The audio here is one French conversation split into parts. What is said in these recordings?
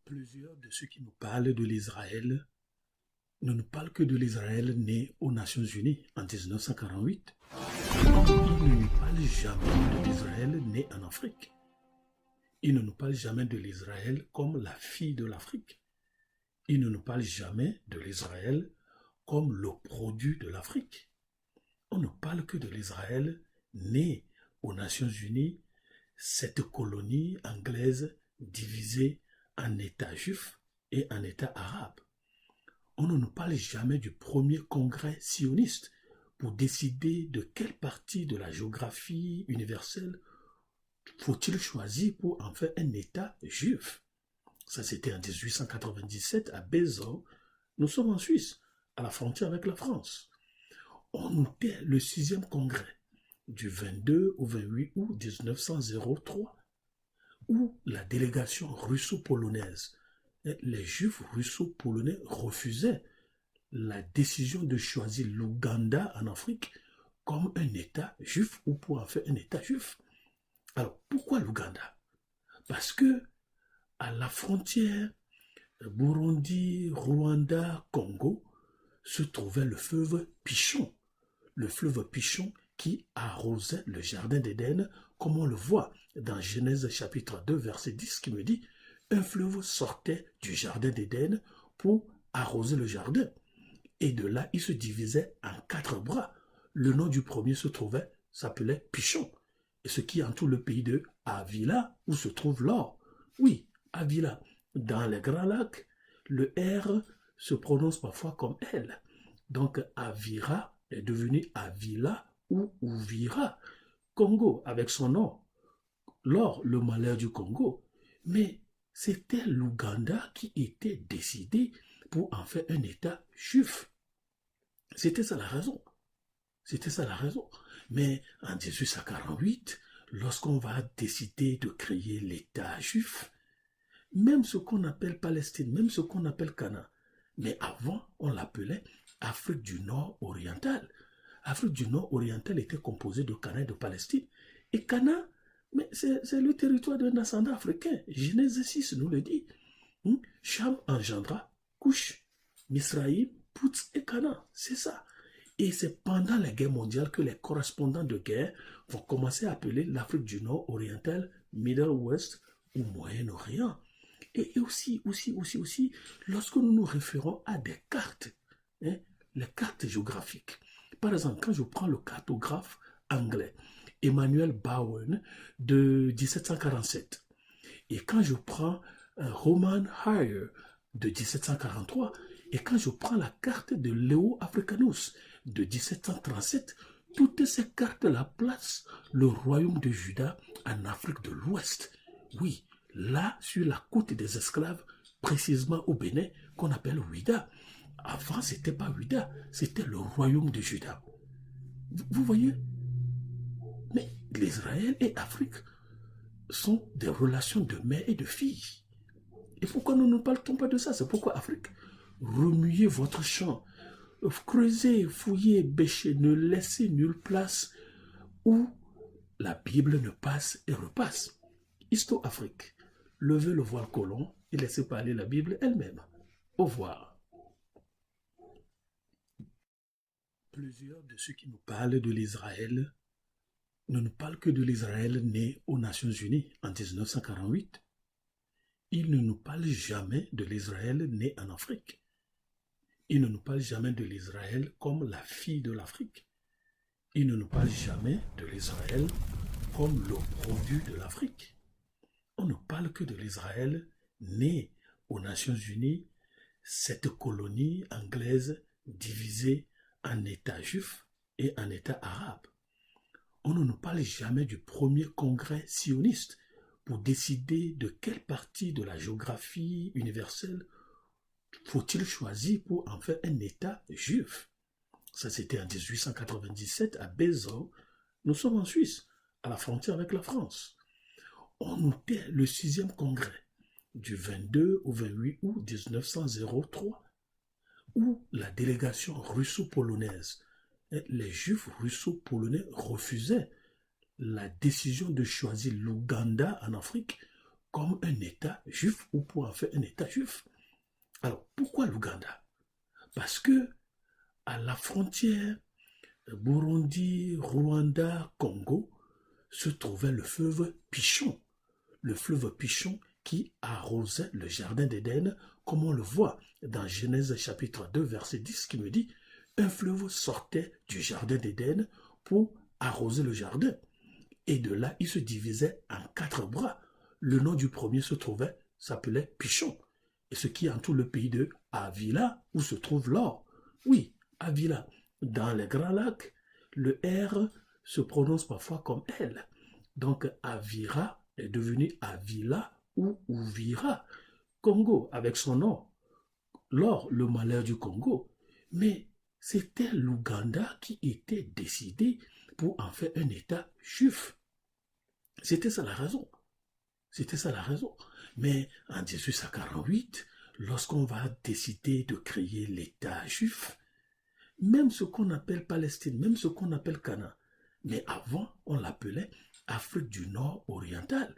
Plusieurs de ceux qui nous parlent de l'Israël ne nous parlent que de l'Israël né aux Nations Unies en 1948. Ils ne nous parlent jamais de l'Israël né en Afrique. Ils ne nous parlent jamais de l'Israël comme la fille de l'Afrique. Ils ne nous parlent jamais de l'Israël comme le produit de l'Afrique. On ne parle que de l'Israël né aux Nations Unies, cette colonie anglaise divisée en États juifs et en États arabes. On ne nous parle jamais du premier congrès sioniste pour décider de quelle partie de la géographie universelle faut-il choisir pour en faire un État juif. Ça, c'était en 1897 à Bézot. Nous sommes en Suisse, à la frontière avec la France. On notait le 6e congrès du 22 au 28 août 1903, où la délégation russo-polonaise, les juifs russo-polonais refusaient la décision de choisir l'Ouganda en Afrique comme un État juif ou pour en faire un État juif. Alors, pourquoi l'Ouganda? Parce que à la frontière Burundi, Rwanda, Congo, se trouvait le fleuve Pichon. Le fleuve Pichon qui arrosait le jardin d'Éden, comme on le voit dans Genèse chapitre 2, verset 10, qui me dit « Un fleuve sortait du jardin d'Éden pour arroser le jardin. Et de là, il se divisait en 4 bras. Le nom du premier s'appelait Pichon. Et ce qui entoure le pays de Avila, où se trouve l'or. Oui, Avila. Dans les Grands Lacs, le R se prononce parfois comme L. Donc Avira est devenu Avila ou Ouvira. Congo, avec son nom. L'or, le malheur du Congo. Mais c'était l'Ouganda qui était décidé pour en faire un État juif. C'était ça la raison. C'était ça la raison. Mais en 1848, lorsqu'on va décider de créer l'État juif, même ce qu'on appelle Palestine, même ce qu'on appelle Cana, mais avant, on l'appelait Afrique du Nord orientale. Afrique du Nord orientale était composée de Cana et de Palestine. Et Cana, mais c'est le territoire d'un ascendant africain. Genèse 6 nous le dit. Cham engendra Couche, Misraïm, Poutz et Cana. C'est ça. Et c'est pendant la guerre mondiale que les correspondants de guerre vont commencer à appeler l'Afrique du Nord orientale Middle West ou Moyen-Orient. Et aussi, lorsque nous nous référons à des cartes, les cartes géographiques. Par exemple, quand je prends le cartographe anglais, Emmanuel Bowen de 1747, et quand je prends Roman Heyer de 1743, et quand je prends la carte de Leo Africanus de 1737, toutes ces cartes-là placent le royaume de Juda en Afrique de l'Ouest. Oui, là, sur la côte des esclaves, précisément au Bénin, qu'on appelle Ouida. Avant, c'était pas Ouida, c'était le royaume de Juda. Vous voyez? Mais l'Israël et l'Afrique sont des relations de mère et de fille. Et pourquoi nous ne parlons pas de ça? C'est pourquoi Afrique. Remuez votre champ, creusez, fouillez, bêchez, ne laissez nulle place où la Bible ne passe et repasse. Histo-Afrique. Levez le voile colon et laissez parler la Bible elle-même. Au revoir. Plusieurs de ceux qui nous parlent de l'Israël ne nous parlent que de l'Israël né aux Nations Unies en 1948. Ils ne nous parlent jamais de l'Israël né en Afrique. Ils ne nous parlent jamais de l'Israël comme la fille de l'Afrique. Ils ne nous parlent jamais de l'Israël comme le produit de l'Afrique. On ne parle que de l'Israël né aux Nations Unies, cette colonie anglaise divisée en États juifs et en États arabes. On ne nous parle jamais du premier congrès sioniste pour décider de quelle partie de la géographie universelle faut-il choisir pour en faire un État juif. Ça, c'était en 1897 à Bézot. Nous sommes en Suisse, à la frontière avec la France. On notait le 6e congrès du 22 au 28 août 1903, où la délégation russo-polonaise, les juifs russo-polonais refusaient la décision de choisir l'Ouganda en Afrique comme un État juif ou pour en faire un État juif. Alors, pourquoi l'Ouganda? Parce que à la frontière Burundi, Rwanda, Congo, se trouvait le fleuve Pichon. Le fleuve Pichon qui arrosait le jardin d'Éden, comme on le voit dans Genèse chapitre 2, verset 10, qui me dit « Un fleuve sortait du jardin d'Éden pour arroser le jardin. Et de là, il se divisait en 4 bras. Le nom du premier s'appelait Pichon. Et ce qui entoure le pays de Avila, où se trouve l'or. Oui, Avila. Dans les Grands Lacs, le R se prononce parfois comme L. Donc Avira est devenu Avila ou Ouvira. Congo, avec son nom. L'or, le malheur du Congo. Mais c'était l'Ouganda qui était décidé pour en faire un État juif. C'était ça la raison. C'était ça la raison. Mais en 1848, lorsqu'on va décider de créer l'État juif, même ce qu'on appelle Palestine, même ce qu'on appelle Canaan, mais avant, on l'appelait Afrique du Nord orientale.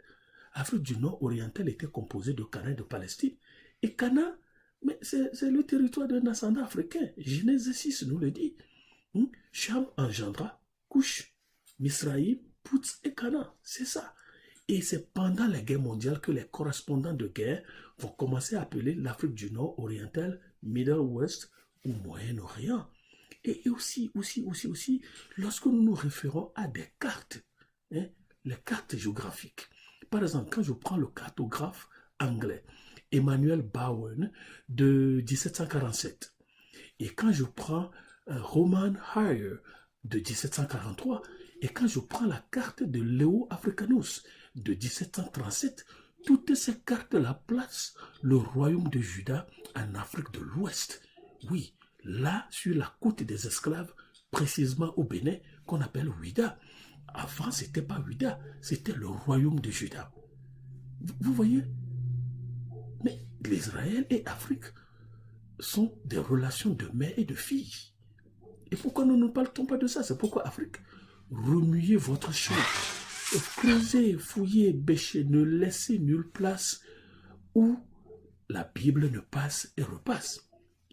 Afrique du Nord orientale était composée de Canaan et de Palestine. Et Canaan, mais c'est le territoire d'un ascendant africain. Genèse 6 nous le dit. Cham engendra Couche, Misraïm, Poutz et Canaan. C'est ça. Et c'est pendant la guerre mondiale que les correspondants de guerre vont commencer à appeler l'Afrique du Nord orientale Middle West ou Moyen-Orient. Et aussi, lorsque nous nous référons à des cartes, les cartes géographiques. Par exemple, quand je prends le cartographe anglais, Emmanuel Bowen de 1747, et quand je prends Roman Heyer de 1743, et quand je prends la carte de Leo Africanus de 1737, toutes ces cartes-là placent le royaume de Juda en Afrique de l'Ouest. Oui, là, sur la côte des esclaves, précisément au Bénin, qu'on appelle Ouida. Avant, ce n'était pas Ouida, c'était le royaume de Juda. Vous voyez? Mais l'Israël et l'Afrique sont des relations de mère et de fille. Et pourquoi nous ne parlons pas de ça? C'est pourquoi Afrique, remuez votre champ, creusez, fouillez, bêchez, ne laissez nulle place où la Bible ne passe et repasse.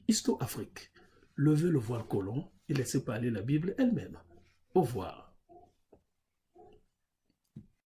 Histo-Afrique, levez le voile colon et laissez parler la Bible elle-même. Au revoir.